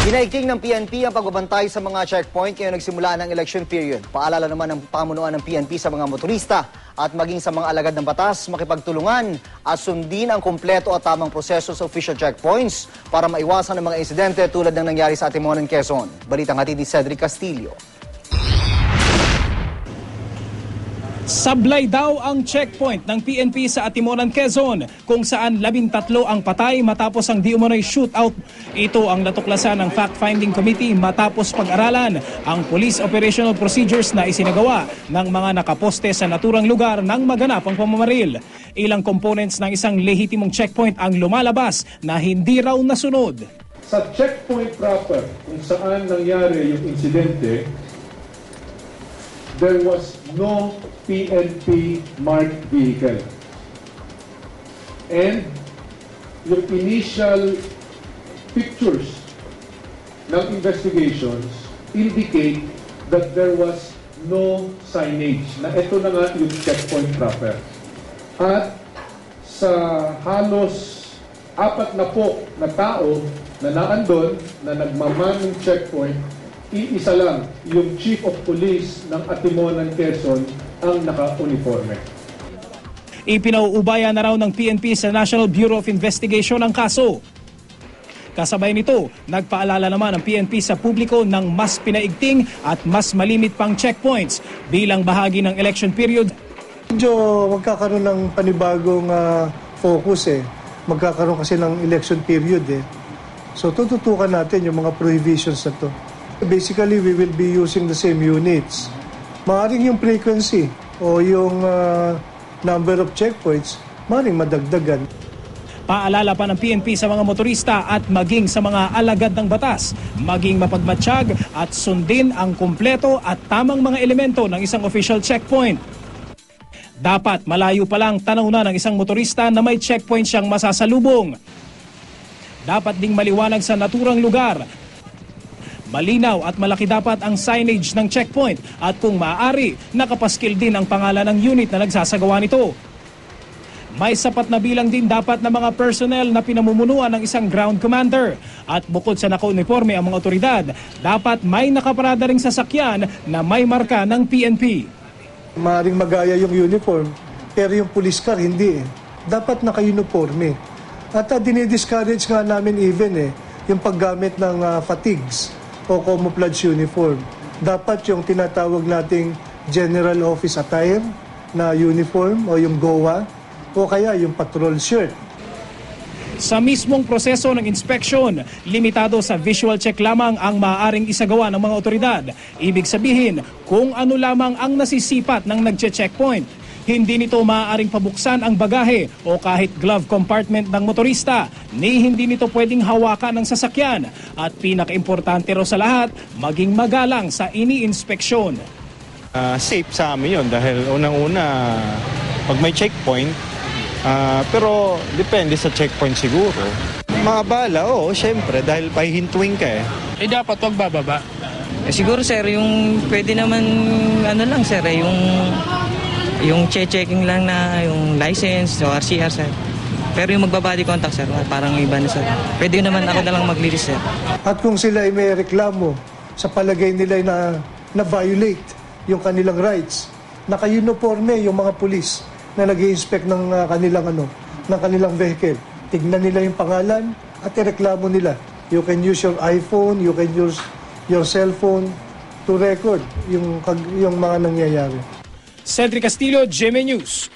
Pinaigting ng PNP ang pagbabantay sa mga checkpoint ngayong nagsimula ng election period. Paalala naman ng pamunuan ng PNP sa mga motorista at maging sa mga alagad ng batas makipagtulungan at sundin ang kumpleto at tamang proseso sa official checkpoints para maiwasan ang mga insidente tulad ng nangyari sa Atimonan, Quezon. Balitang hatid ni Cedric Castillo. Sablay daw ang checkpoint ng PNP sa Atimonan, Quezon kung saan 13 ang patay matapos ang di umano'y shootout. Ito ang natuklasan ng Fact-Finding Committee matapos pag-aralan ang police operational procedures na isinagawa ng mga nakaposte sa naturang lugar nang maganap ang pamamaril. Ilang components ng isang lehitimong checkpoint ang lumalabas na hindi raw nasunod. Sa checkpoint proper kung saan nangyari yung insidente, there was no PNP marked vehicle. And yung initial pictures ng investigations indicate that there was no signage na ito na nga yung checkpoint proper. At sa halos 4 na tao na naandun na nagmaman ng checkpoint, iisa lang yung Chief of Police ng Atimonan, Quezon ang naka-uniforme. Ipinauubaya na raw ng PNP sa National Bureau of Investigation ang kaso. Kasabay nito, nagpaalala naman ang PNP sa publiko ng mas pinaigting at mas malimit pang checkpoints bilang bahagi ng election period. Medyo magkakaroon ng panibagong focus Magkakaroon kasi ng election period So tututukan natin yung mga prohibitions na to. Basically, we will be using the same units. Maaring yung frequency o yung number of checkpoints, maaring madagdagan. Paalala pa ng PNP sa mga motorista at maging sa mga alagad ng batas, maging mapagmatsyag at sundin ang kumpleto at tamang mga elemento ng isang official checkpoint. Dapat malayo pa lang tanaw na ng isang motorista na may checkpoint siyang masasalubong. Dapat ding maliwanag sa naturang lugar. Malinaw at malaki dapat ang signage ng checkpoint at kung maaari, nakapaskil din ang pangalan ng unit na nagsasagawa nito. May sapat na bilang din dapat na mga personnel na pinamumunuan ng isang ground commander. At bukod sa naka-uniforme ang mga otoridad, dapat may nakaparada ring sasakyan na may marka ng PNP. Maaring magaya yung uniform, pero yung police car hindi Dapat naka-uniforme. At dinidiscourage nga namin even yung paggamit ng fatigues o camouflage uniform. Dapat yung tinatawag nating General Office Attire na uniform o yung GOA o kaya yung patrol shirt. Sa mismong proseso ng inspeksyon, limitado sa visual check lamang ang maaaring isagawa ng mga otoridad. Ibig sabihin, kung ano lamang ang nasisipat ng nagche-checkpoint. Hindi nito maaaring pabuksan ang bagahe o kahit glove compartment ng motorista, ni hindi nito pwedeng hawakan ng sasakyan. At pinaka-importante ro sa lahat, maging magalang sa ini-inspeksyon. Safe sa amin yun dahil unang-una, pag may checkpoint, pero depende sa checkpoint siguro. Mabala, syempre, dahil pahihintuin ka Dapat wag bababa. Siguro sir, yung pwede naman, lang sir, yung checking lang na yung license o RCR sir. Pero yung magbabody contact sir, parang iba na sir. Pwede naman ako na lang mag-release sir. At kung sila ay may reklamo sa palagay nila na violate yung kanilang rights, naka-uniforme yung mga pulis na nag-i-inspect ng kanilang vehicle. Tignan nila yung pangalan at ireklamo nila. You can use your iPhone, you can use your cellphone to record yung mga nangyayari. Cedric Castillo, GMA News.